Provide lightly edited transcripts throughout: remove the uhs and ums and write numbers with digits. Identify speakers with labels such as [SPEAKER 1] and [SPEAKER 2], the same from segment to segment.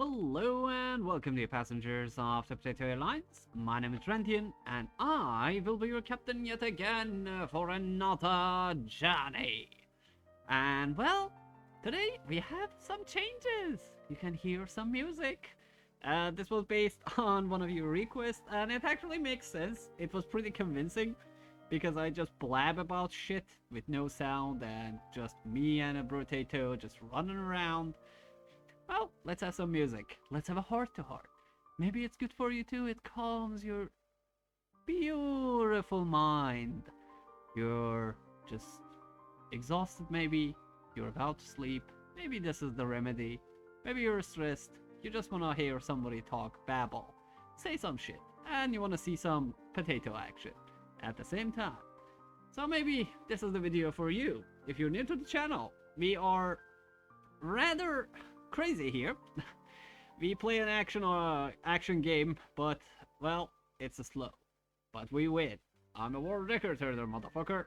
[SPEAKER 1] Hello and welcome to passengers of the Potato Airlines. My name is Rentian and I will be your captain yet again for another journey. And well, today we have some changes. You can hear some music. This was based on one of your requests and it actually makes sense. It was pretty convincing because I just blab about shit with no sound and just me and a Brotato just running around. Well, let's have some music. Let's have a heart to heart. Maybe it's good for you too. It calms your beautiful mind. You're just exhausted, maybe. You're about to sleep. Maybe this is the remedy. Maybe you're stressed. You just want to hear somebody talk, babble, say some shit, and you want to see some potato action at the same time. So maybe this is the video for you. If you're new to the channel, we are rather crazy here. We play an action game, but well, it's a slow. But we win. I'm a world record holder, motherfucker.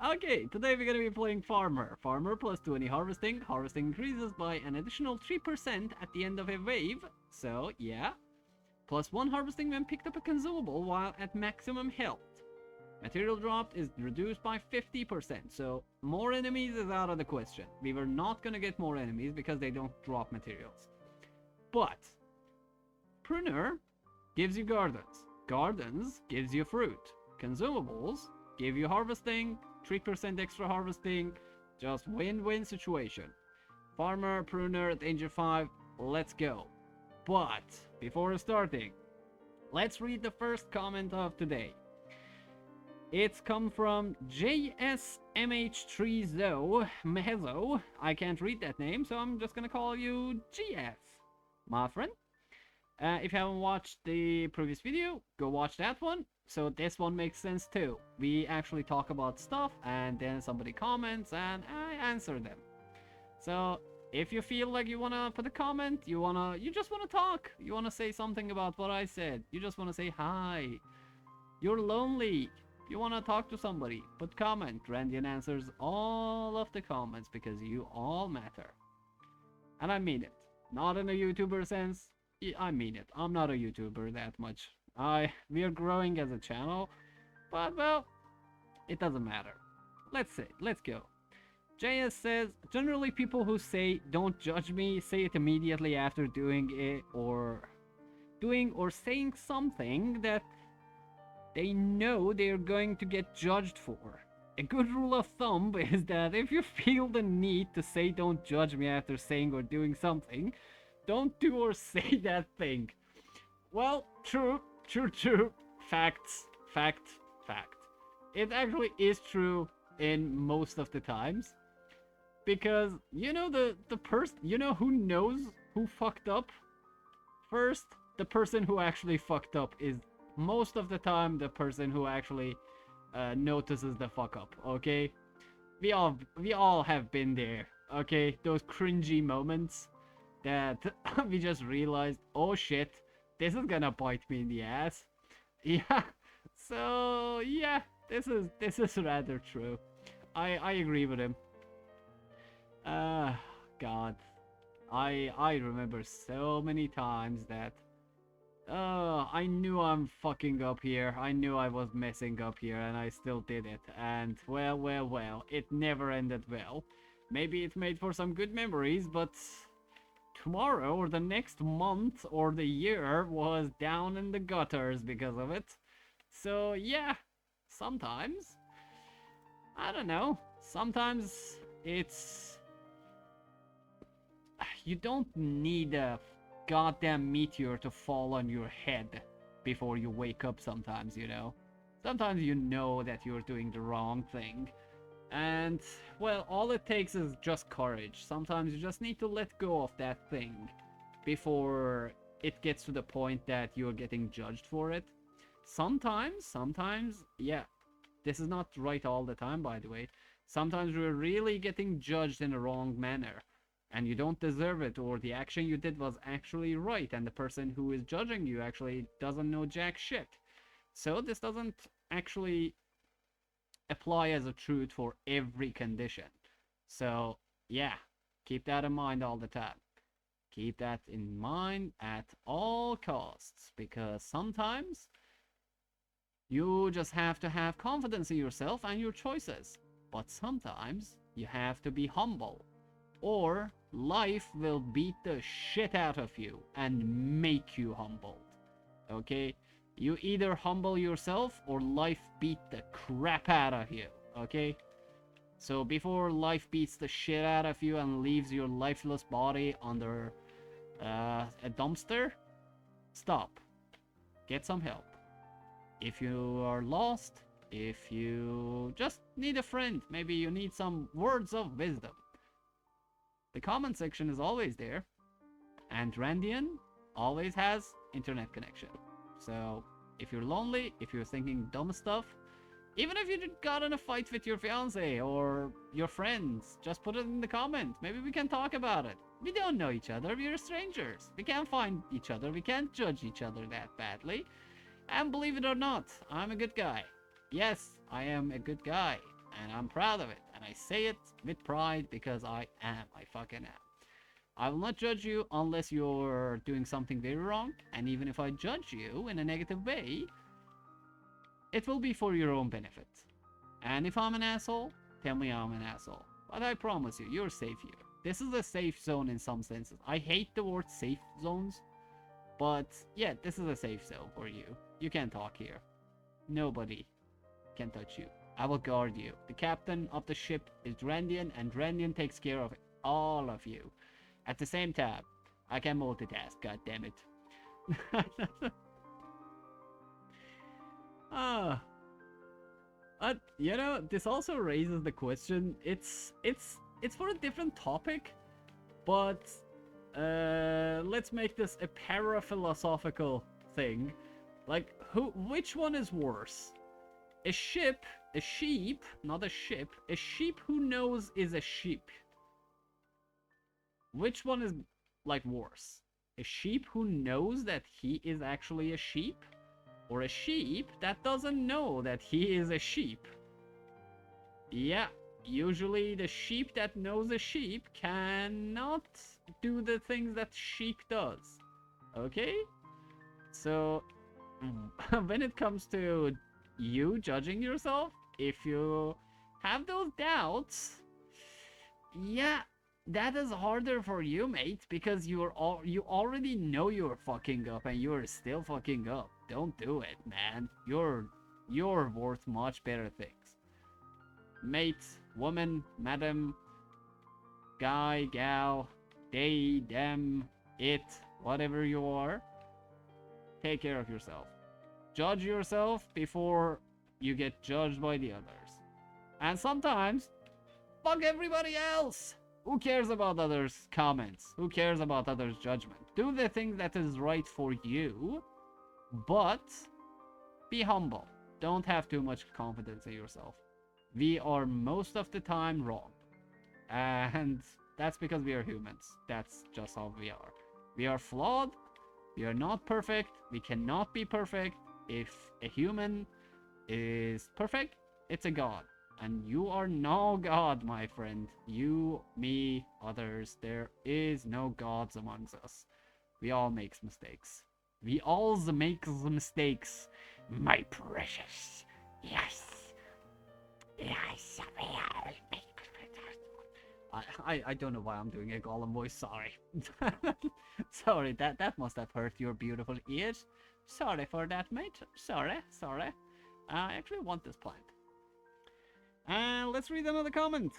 [SPEAKER 1] Okay, today we're gonna be playing Farmer. Farmer plus 20 harvesting. Harvesting increases by an additional 3% at the end of a wave. So yeah. Plus 1 harvesting when picked up a consumable while at maximum health. Material dropped is reduced by 50%, so more enemies is out of the question. We were not gonna get more enemies because they don't drop materials. But pruner gives you gardens. Gardens gives you fruit. Consumables give you harvesting, 3% extra harvesting, just win-win situation. Farmer, pruner, danger 5, let's go. But before starting, let's read the first comment of today. It's come from JSMH3zo Mehezo. I can't read that name, so I'm just gonna call you GS, my friend. If you haven't watched the previous video, go watch that one. So this one makes sense too. We actually talk about stuff, and then somebody comments, and I answer them. So if you feel like you wanna put a comment, you just wanna talk, you wanna say something about what I said, you just wanna say hi, you're lonely, you want to talk to somebody, put comment. Randian answers all of the comments because you all matter. And I mean it. Not in a YouTuber sense. I mean it. I'm not a YouTuber that much. We are growing as a channel. But, well, it doesn't matter. Let's go. JS says, generally people who say, don't judge me, say it immediately after doing or saying something that they know they're going to get judged for. A good rule of thumb is that if you feel the need to say don't judge me after saying or doing something, don't do or say that thing. Well, true. Facts. Fact. It actually is true in most of the times. Because, you know the person, you know who knows who fucked up? First, the person who actually fucked up is most of the time the person who actually notices the fuck up, okay? We all have been there, okay? Those cringy moments that we just realized, oh shit, this is gonna bite me in the ass. Yeah, so yeah, this is rather true. I agree with him. God, I remember so many times that I knew I'm fucking up here. I knew I was messing up here and I still did it. And well, it never ended well. Maybe it made for some good memories, but tomorrow or the next month or the year was down in the gutters because of it. So yeah, sometimes, I don't know, sometimes it's, you don't need a goddamn meteor to fall on your head before you wake up sometimes, you know? Sometimes you know that you're doing the wrong thing. And, well, all it takes is just courage. Sometimes you just need to let go of that thing before it gets to the point that you're getting judged for it. Sometimes, yeah, this is not right all the time, by the way. Sometimes we're really getting judged in a wrong manner. And you don't deserve it, or the action you did was actually right, and the person who is judging you actually doesn't know jack shit. So this doesn't actually apply as a truth for every condition. So, yeah, Keep that in mind all the time. Keep that in mind at all costs, because sometimes you just have to have confidence in yourself and your choices. But sometimes you have to be humble, or life will beat the shit out of you and make you humbled. Okay? You either humble yourself or life beat the crap out of you. Okay? So before life beats the shit out of you and leaves your lifeless body under a dumpster, stop. Get some help. If you are lost, if you just need a friend, maybe you need some words of wisdom, the comment section is always there, and Randian always has internet connection. So if you're lonely, if you're thinking dumb stuff, even if you got in a fight with your fiance or your friends, just put it in the comments. Maybe we can talk about it. We don't know each other, we're strangers. We can't find each other, we can't judge each other that badly. And believe it or not, I'm a good guy. Yes, I am a good guy, and I'm proud of it. And I say it with pride because I am. I fucking am. I will not judge you unless you're doing something very wrong. And even if I judge you in a negative way, it will be for your own benefit. And if I'm an asshole, tell me I'm an asshole. But I promise you, you're safe here. This is a safe zone in some senses. I hate the word safe zones. But yeah, this is a safe zone for you. You can't talk here. Nobody can touch you. I will guard you. The captain of the ship is Randian, and Randian takes care of all of you. At the same time, I can multitask, god damn it. You know, this also raises the question. It's for a different topic, but let's make this a para-philosophical thing. Like, which one is worse? A sheep, not a ship, a sheep who knows is a sheep. Which one is, like, worse? A sheep who knows that he is actually a sheep? Or a sheep that doesn't know that he is a sheep? Yeah, usually the sheep that knows a sheep cannot do the things that sheep does. Okay? So, when it comes to you judging yourself, if you have those doubts, yeah, that is harder for you, mate, because you already know you're fucking up and you're still fucking up. Don't do it, man. You're worth much better things. Mate, woman, madam, guy, gal, they, them, it, whatever you are, take care of yourself. Judge yourself before you get judged by the others. And sometimes, fuck everybody else! Who cares about others' comments? Who cares about others' judgment? Do the thing that is right for you, but be humble. Don't have too much confidence in yourself. We are most of the time wrong. And that's because we are humans. That's just how we are. We are flawed. We are not perfect. We cannot be perfect. If a human is perfect, it's a god. And you are no god, my friend. You, me, others. There is no gods amongst us. We all make mistakes. We all make mistakes, my precious. Yes. Yes, we all make mistakes. I don't know why I'm doing a golem voice. Sorry. Sorry, that must have hurt your beautiful ears. Sorry for that, mate. Sorry. I actually want this plant. And let's read another comment.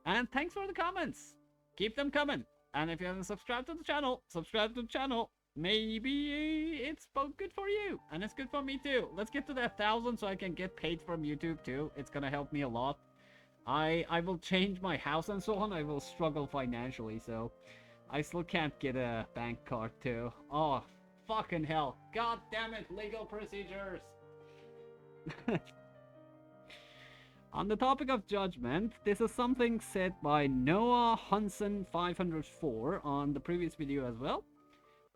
[SPEAKER 1] And thanks for the comments. Keep them coming. And if you haven't subscribed to the channel, subscribe to the channel. Maybe it's both good for you. And it's good for me too. Let's get to that 1,000 so I can get paid from YouTube too. It's gonna help me a lot. I will change my house and so on. I will struggle financially, so I still can't get a bank card too. Oh, fucking hell. God damn it, legal procedures. On the topic of judgment, this is something said by Noah Hansen 504 on the previous video as well.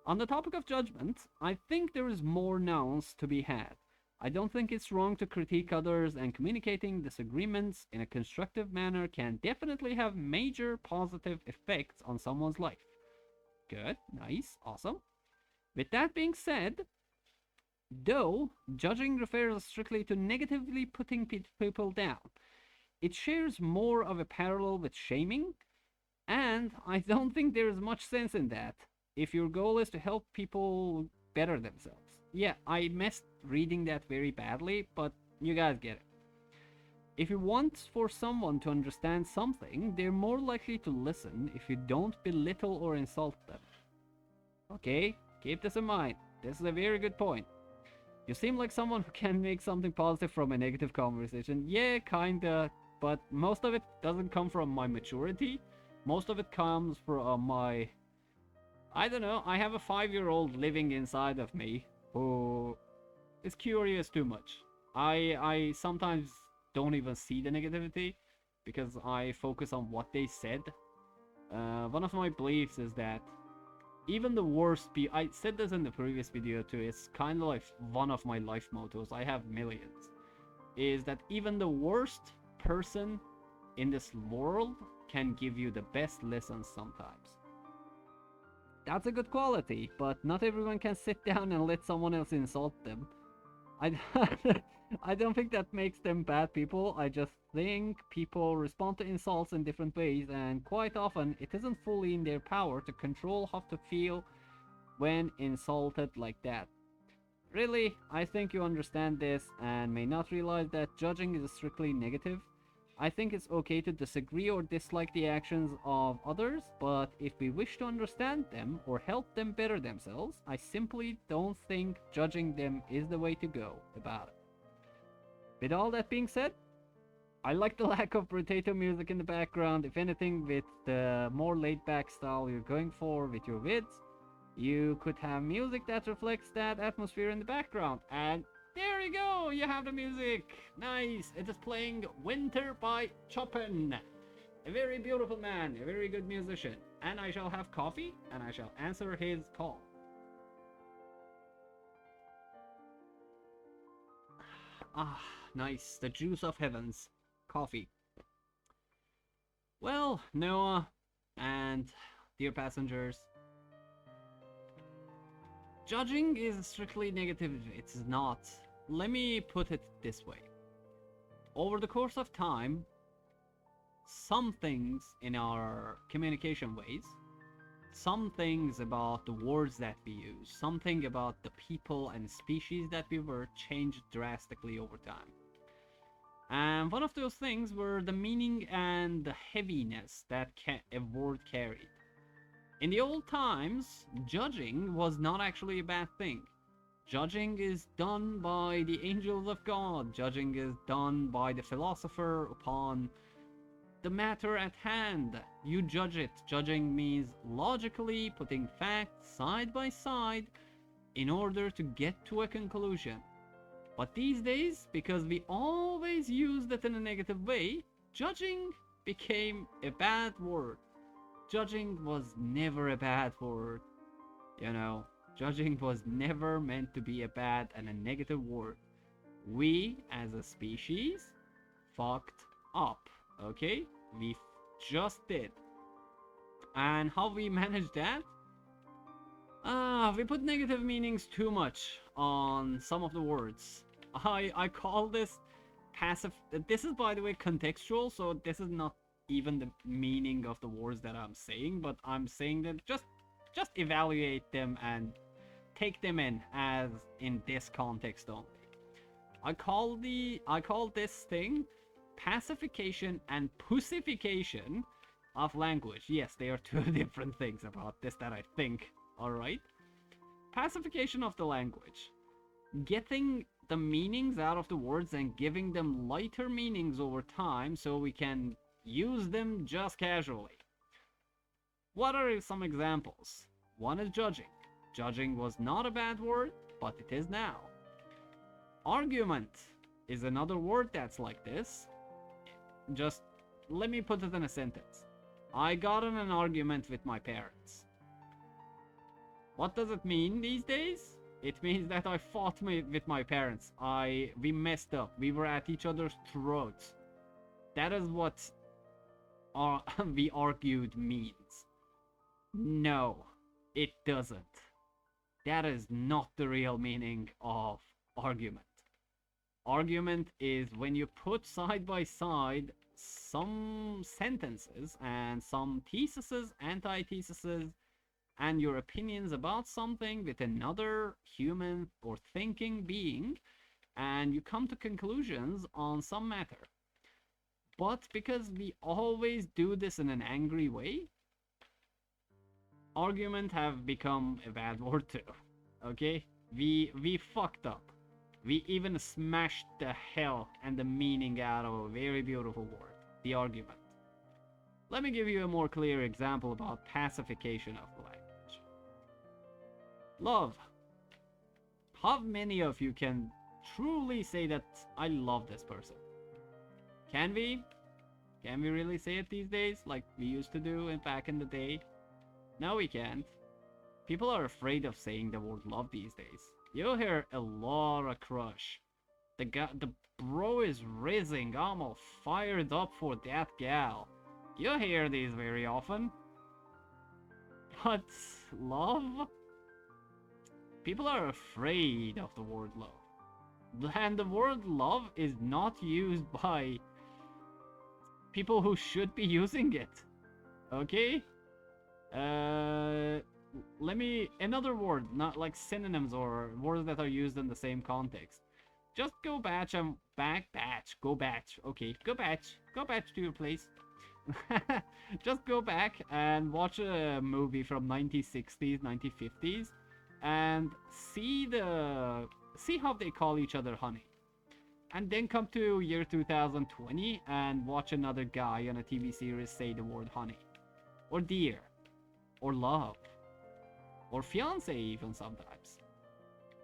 [SPEAKER 1] On the topic of judgment, I think there is more nouns to be had. I don't think it's wrong to critique others, and communicating disagreements in a constructive manner can definitely have major positive effects on someone's life. Good, nice, awesome. With that being said, though judging refers strictly to negatively putting people down, it shares more of a parallel with shaming, and I don't think there is much sense in that if your goal is to help people better themselves. Yeah, I messed reading that very badly, but you guys get it. If you want for someone to understand something, they're more likely to listen if you don't belittle or insult them. Okay, keep this in mind. This is a very good point. You seem like someone who can make something positive from a negative conversation. Yeah, kinda, but most of it doesn't come from my maturity. Most of it comes from my... I don't know, I have a 5-year-old living inside of me who is curious too much. I sometimes don't even see the negativity because I focus on what they said. One of my beliefs is that even the worst people, I said this in the previous video too, it's kind of like one of my life mottos, I have millions, is that even the worst person in this world can give you the best lessons sometimes. That's a good quality, but not everyone can sit down and let someone else insult them. I, I don't think that makes them bad people. I just think people respond to insults in different ways, and quite often it isn't fully in their power to control how to feel when insulted like that. Really, I think you understand this and may not realize that judging is strictly negative. I think it's okay to disagree or dislike the actions of others, but if we wish to understand them or help them better themselves, I simply don't think judging them is the way to go about it. With all that being said, I like the lack of Brotato music in the background. If anything, with the more laid-back style you're going for with your vids, you could have music that reflects that atmosphere in the background. And there you go, you have the music. Nice, it is playing Winter by Chopin. A very beautiful man, a very good musician. And I shall have coffee, and I shall answer his call. Ah, nice, the juice of heavens. Coffee. Well, Noah and dear passengers, judging is strictly negative. It's not. Let me put it this way. Over the course of time, some things in our communication ways, some things about the words that we use, something about the people and species that we were changed drastically over time. And one of those things were the meaning and the heaviness that a word carried. In the old times, judging was not actually a bad thing. Judging is done by the angels of God. Judging is done by the philosopher upon the matter at hand. You judge it. Judging means logically putting facts side by side in order to get to a conclusion. But these days, because we always used it in a negative way, judging became a bad word. Judging was never a bad word. You know, judging was never meant to be a bad and a negative word. We, as a species, fucked up, okay? We just did. And how we managed that? We put negative meanings too much on some of the words. I call this passive. This is, by the way, contextual, so this is not even the meaning of the words that I'm saying, but I'm saying that just evaluate them and take them in as in this context only. I call this thing pacification and pussification of language. Yes, they are two different things about this that I think. Alright? Pacification of the language. Getting the meanings out of the words and giving them lighter meanings over time so we can use them just casually. What are some examples? One is judging. Judging was not a bad word, but it is now. Argument is another word that's like this. Just let me put it in a sentence. I got in an argument with my parents. What does it mean these days? It means that I fought with my parents. We messed up. We were at each other's throats. That is what we argued means. No, it doesn't. That is not the real meaning of argument. Argument is when you put side by side some sentences and some theses, antitheses, and your opinions about something with another human or thinking being, and you come to conclusions on some matter. But because we always do this in an angry way, argument have become a bad word too. Okay? We fucked up. We even smashed the hell and the meaning out of a very beautiful word, the argument. Let me give you a more clear example about pacification of the language. Love. How many of you can truly say that I love this person? Can we? Can we really say it these days like we used to do back in the day? No, we can't. People are afraid of saying the word love these days. You'll hear a lot of crush. The bro is rizzing. I'm all fired up for that gal. You'll hear these very often. But love? People are afraid of the word love. And the word love is not used by people who should be using it. Okay? Another word, not like synonyms or words that are used in the same context. Just go batch and go batch. Okay, go batch to your place. Just go back and watch a movie from 1960s, 1950s, and see how they call each other honey. And then come to year 2020 and watch another guy on a TV series say the word honey, or dear, or love, or fiance even sometimes.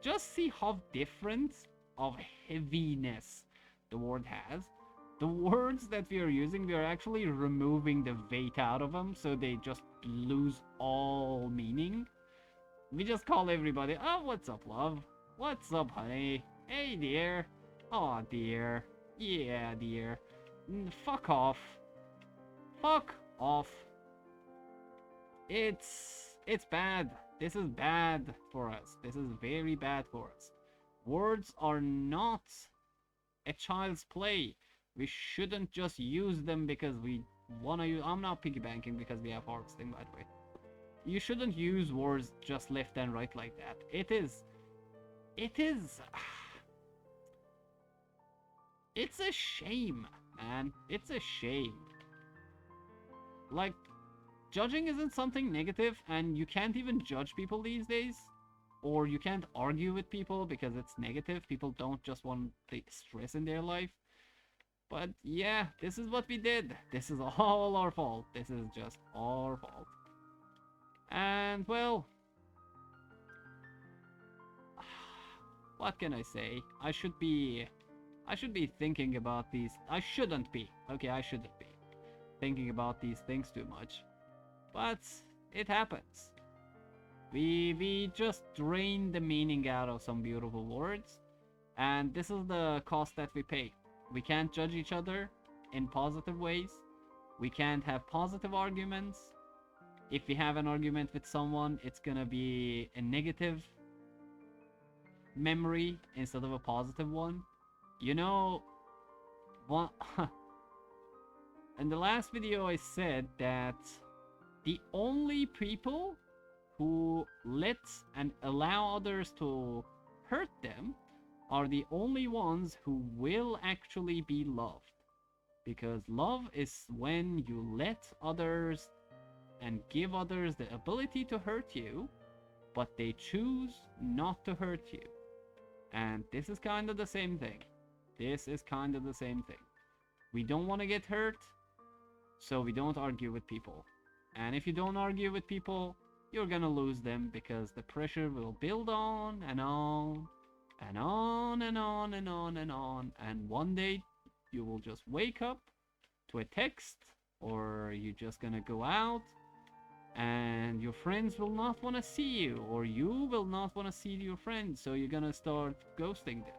[SPEAKER 1] Just see how different of heaviness the word has. The words that we are using, we are actually removing the weight out of them, so they just lose all meaning. We just call everybody, oh, what's up, love? What's up, honey? Hey, dear. Oh, dear. Yeah, dear. Fuck off. Fuck off. It's bad. This is bad for us. This is very bad for us. Words are not a child's play. We shouldn't just use them because we wanna use. I'm not piggy banking because we have harvesting, by the way. You shouldn't use words just left and right like that. It is. It's a shame, man. It's a shame. Like, judging isn't something negative, and you can't even judge people these days. Or you can't argue with people because it's negative. People don't just want the stress in their life. But yeah, this is what we did. This is all our fault. This is just our fault. And, well, what can I say? I should be thinking about these. I shouldn't be. Okay, I shouldn't be thinking about these things too much. But it happens. We just drain the meaning out of some beautiful words. And this is the cost that we pay. We can't judge each other in positive ways. We can't have positive arguments. If we have an argument with someone, it's gonna be a negative memory instead of a positive one. You know, in the last video I said that the only people who let and allow others to hurt them are the only ones who will actually be loved. Because love is when you let others and give others the ability to hurt you, but they choose not to hurt you. And this is kind of the same thing. This is kind of the same thing. We don't want to get hurt, so we don't argue with people. And if you don't argue with people, you're gonna lose them because the pressure will build on and on and on and on and on and on. And one day you will just wake up to a text, or you're just gonna go out and your friends will not want to see you, or you will not want to see your friends, so you're gonna start ghosting them.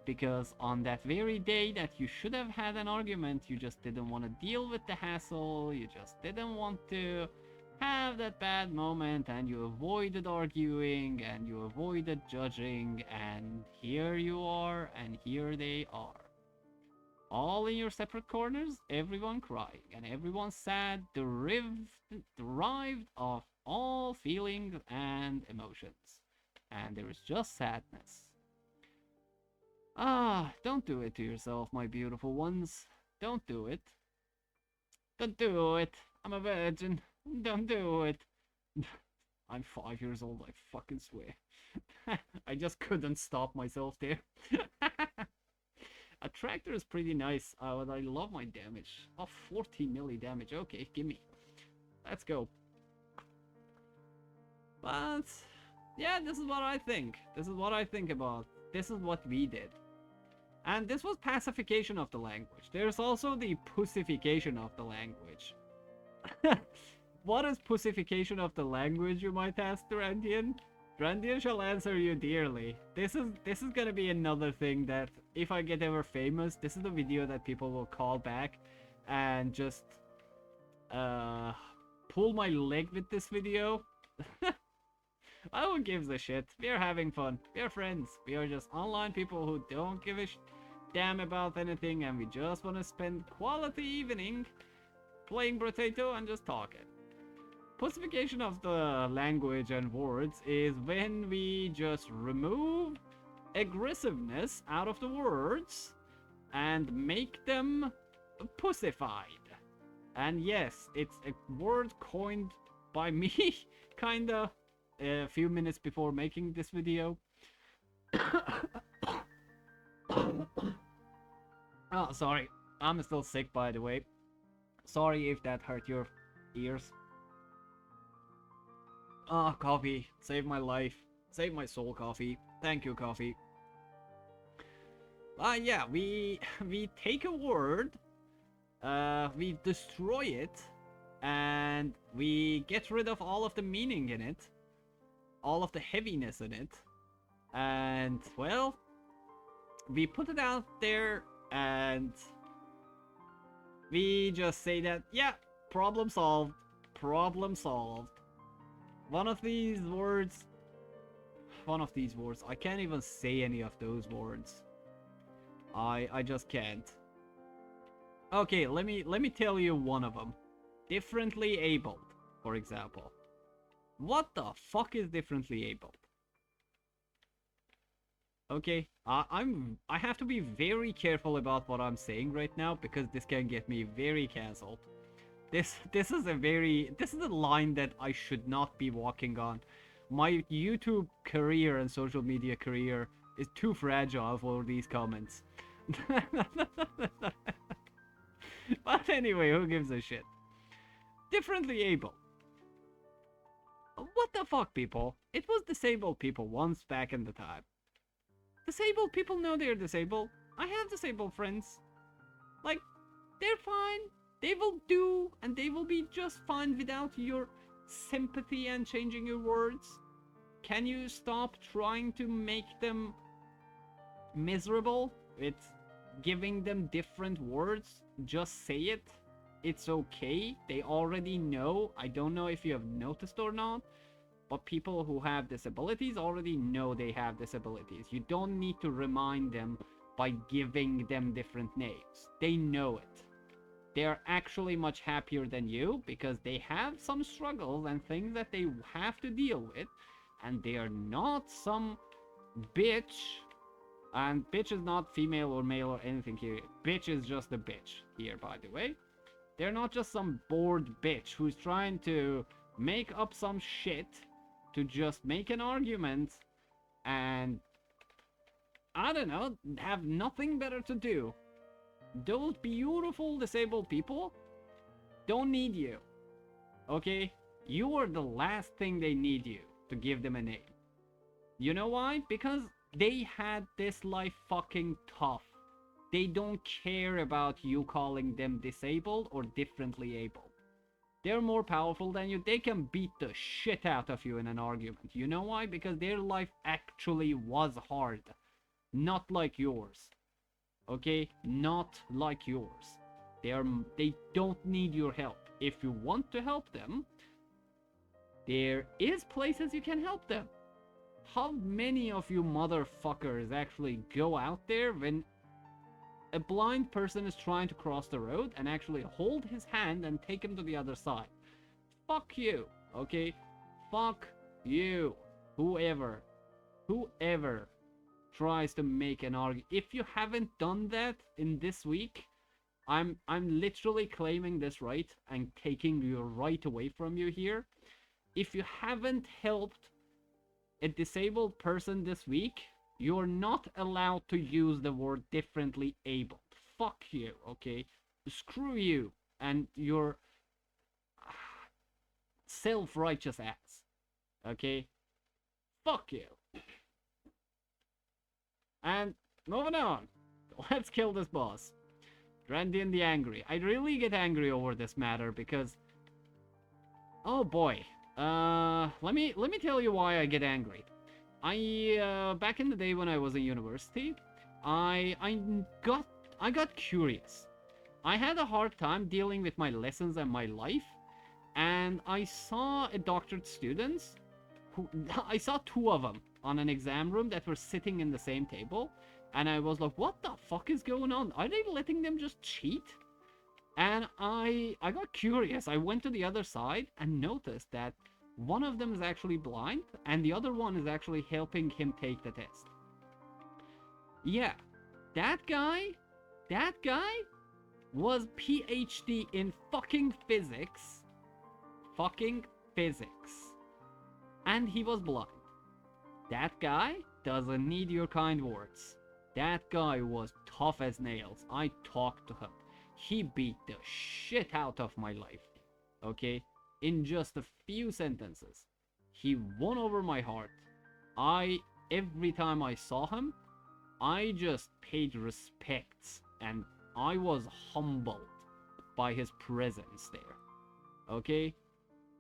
[SPEAKER 1] Because on that very day that you should have had an argument, you just didn't want to deal with the hassle, you just didn't want to have that bad moment, and you avoided arguing and you avoided judging, and here you are, and here they are. All in your separate corners, everyone crying, and everyone sad, derived of all feelings and emotions. And there is just sadness. Ah, don't do it to yourself, my beautiful ones. Don't do it. Don't do it. I'm a virgin. Don't do it. I'm 5 years old, I fucking swear. I just couldn't stop myself there. A tractor is pretty nice, but I love my damage. Oh, 14 milli damage. Okay, gimme. Let's go. But, yeah, this is what I think. This is what I think about. This is what we did. And this was pacification of the language. There's also the pussification of the language. What is pussification of the language, you might ask, Durandian? Durandian shall answer you dearly. This is gonna be another thing that, if I get ever famous, this is the video that people will call back and just pull my leg with this video. Oh, who gives a shit? We're having fun. We're friends. We are just online people who don't give a damn about anything, and we just want to spend quality evening playing Brotato and just talking. Pussification of the language and words is when we just remove aggressiveness out of the words and make them pussified. And yes, it's a word coined by me, kinda, a few minutes before making this video. Oh, sorry. I'm still sick, by the way. Sorry if that hurt your ears. Oh, coffee. Saved my life. Saved my soul, coffee. Thank you, coffee. Yeah, we take a word, we destroy it, and we get rid of all of the meaning in it, all of the heaviness in it, and, well, we put it out there, and we just say that, yeah, problem solved, problem solved. One of these words, I can't even say any of those words. I just can't. Okay, let me tell you one of them. Differently abled, for example. What the fuck is differently abled? Okay, I have to be very careful about what I'm saying right now, because this can get me very cancelled. This is a line that I should not be walking on. My YouTube career and social media career is too fragile for these comments. But anyway, who gives a shit? Differently able. What the fuck, people? It was disabled people once back in the time. Disabled people know they're disabled. I have disabled friends. Like, they're fine. They will do, and they will be just fine without your sympathy and changing your words. Can you stop trying to make them miserable with giving them different words? Just say it. It's okay. They already know. I don't know if you have noticed or not, but people who have disabilities already know they have disabilities. You don't need to remind them by giving them different names. They know it. They're actually much happier than you because they have some struggles and things that they have to deal with, and they are not some bitch. And bitch is not female or male or anything here. Bitch is just a bitch here, by the way. They're not just some bored bitch who's trying to make up some shit to just make an argument and, I don't know, have nothing better to do. Those beautiful disabled people don't need you. Okay? You are the last thing they need you to give them a name. You know why? Because they had this life fucking tough. They don't care about you calling them disabled or differently abled. They're more powerful than you. They can beat the shit out of you in an argument. You know why? Because their life actually was hard. Not like yours. Okay? Not like yours. They don't need your help. If you want to help them, there is places you can help them. How many of you motherfuckers actually go out there when a blind person is trying to cross the road and actually hold his hand and take him to the other side? Fuck you, okay? Fuck you. Whoever tries to make an argument. If you haven't done that in this week, I'm literally claiming this right and taking your right away from you here. If you haven't helped a disabled person this week, you're not allowed to use the word differently abled. Fuck you, okay? Screw you and your self-righteous ass, okay? Fuck you. And moving on, let's kill this boss. Randian the Angry. I really get angry over this matter because, oh boy, let me tell you why I get angry. I back in the day when I was in university, I got curious. I had a hard time dealing with my lessons and my life, and I saw a doctorate students who I saw two of them on an exam room that were sitting in the same table, and I was like, what the fuck is going on? Are they letting them just cheat? And I got curious. I went to the other side and noticed that one of them is actually blind and the other one is actually helping him take the test. Yeah, that guy was PhD in fucking physics. Fucking physics. And he was blind. That guy doesn't need your kind words. That guy was tough as nails. I talked to him. He beat the shit out of my life. Okay? In just a few sentences. He won over my heart. Every time I saw him, I just paid respects. And I was humbled by his presence there. Okay?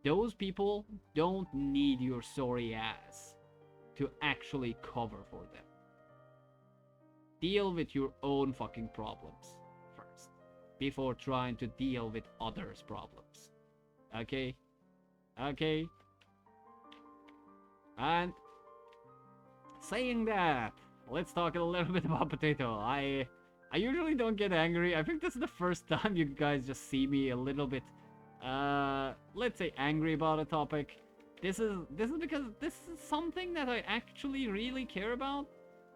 [SPEAKER 1] Those people don't need your sorry ass to actually cover for them. Deal with your own fucking problems first, before trying to deal with others' problems. Okay? Okay? And saying that, let's talk a little bit about Brotato. I usually don't get angry. I think this is the first time you guys just see me a little bit let's say angry about a topic. This is because this is something that I actually really care about.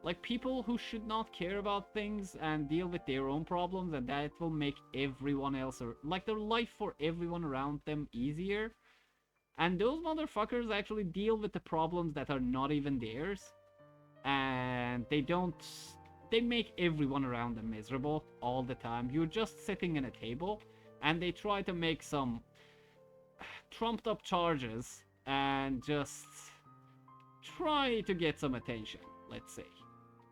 [SPEAKER 1] Like, people who should not care about things and deal with their own problems, and that will make everyone else, or like, their life for everyone around them easier. And those motherfuckers actually deal with the problems that are not even theirs, and they make everyone around them miserable all the time. You're just sitting in a table and they try to make some trumped up charges and just try to get some attention, let's say.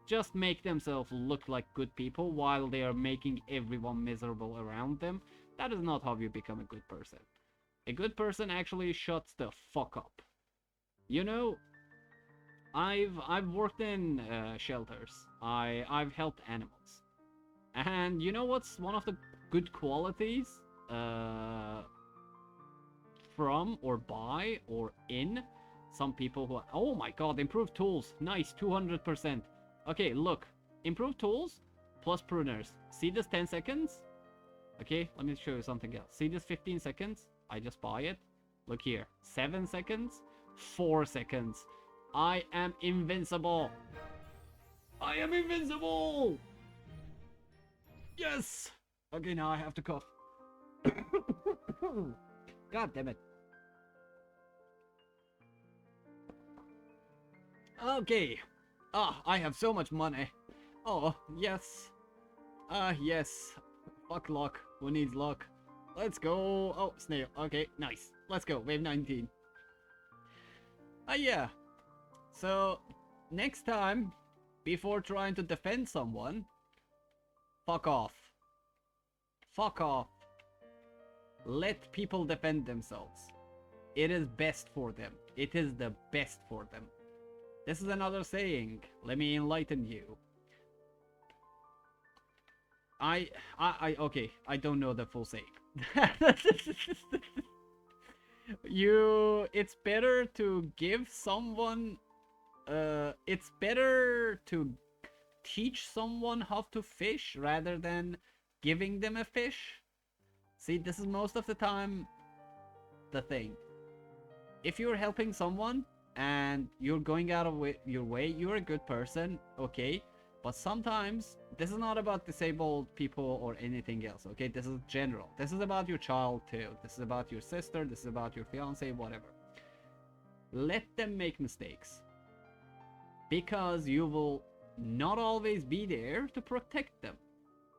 [SPEAKER 1] Just make themselves look like good people while they are making everyone miserable around them. That is not how you become a good person. A good person actually shuts the fuck up. You know, I've worked in shelters. I've helped animals. And you know what's one of the good qualities from or by or in some people who are, oh my god, improved tools, nice, 200%. Okay, look, improved tools plus pruners. See this 10 seconds? Okay, let me show you something else. See this 15 seconds? I just buy it. Look here, 7 seconds, 4 seconds. I am invincible. I am invincible. Yes. Okay, now I have to cough. God damn it. Okay. I have so much money. Oh, yes. Yes. Fuck luck. Who needs luck? Let's go. Oh, snail. Okay, nice. Let's go. Wave 19. Yeah. So, next time, before trying to defend someone, fuck off. Fuck off. Let people defend themselves. It is best for them. It is the best for them. This is another saying. Let me enlighten you. Okay, I don't know the full saying. It's better to give someone, it's better to teach someone how to fish rather than giving them a fish. See, this is most of the time the thing. If you're helping someone and you're going out of your way, you're a good person, okay? But sometimes this is not about disabled people or anything else, okay? This is general. This is about your child too. This is about your sister. This is about your fiance, whatever. Let them make mistakes, because you will not always be there to protect them.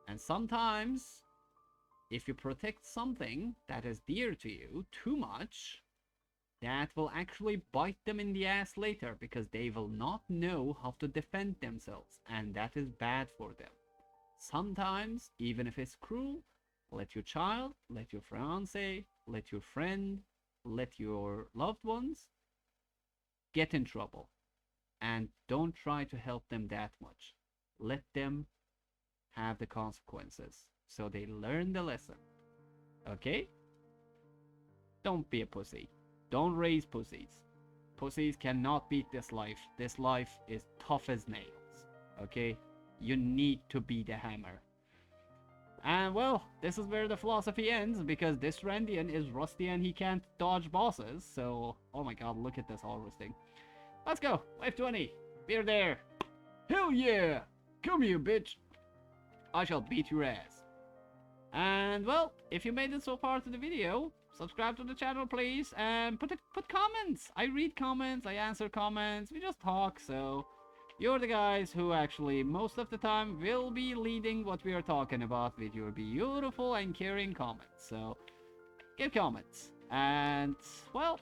[SPEAKER 1] And sometimes, if you protect something that is dear to you too much, that will actually bite them in the ass later, because they will not know how to defend themselves, and that is bad for them. Sometimes, even if it's cruel, let your child, let your fiance, let your friend, let your loved ones get in trouble, and don't try to help them that much. Let them have the consequences so they learn the lesson. Okay? Don't be a pussy. Don't raise pussies. Pussies cannot beat this life. This life is tough as nails. Okay? You need to be the hammer. And well, this is where the philosophy ends, because this Randian is rusty and he can't dodge bosses. So, oh my god, look at this harvesting. Let's go. Wave 20. We're there. Hell yeah! Come here, bitch. I shall beat your ass. And well, if you made it so far to the video, subscribe to the channel, please, and put comments. I read comments, I answer comments, we just talk, so you're the guys who actually most of the time will be leading what we are talking about with your beautiful and caring comments. So give comments, and well,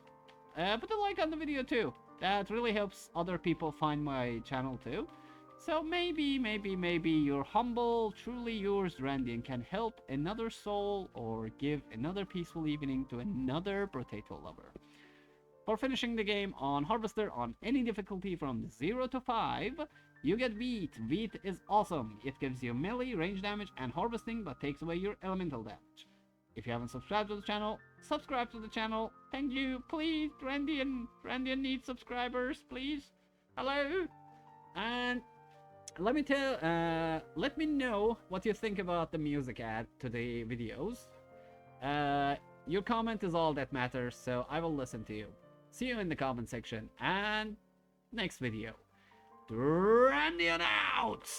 [SPEAKER 1] put a like on the video too. That really helps other people find my channel too. So maybe your humble, truly yours Randian can help another soul or give another peaceful evening to another Brotato lover. For finishing the game on Harvester on any difficulty from 0 to 5, you get Wheat. Wheat is awesome. It gives you melee, range damage, and harvesting, but takes away your elemental damage. If you haven't subscribed to the channel, subscribe to the channel. Thank you. Please, Randian needs subscribers, please. Hello? And let me know what you think about the music add to the videos. Your comment is all that matters, so I will listen to you. See you in the comment section, and next video. Randian out!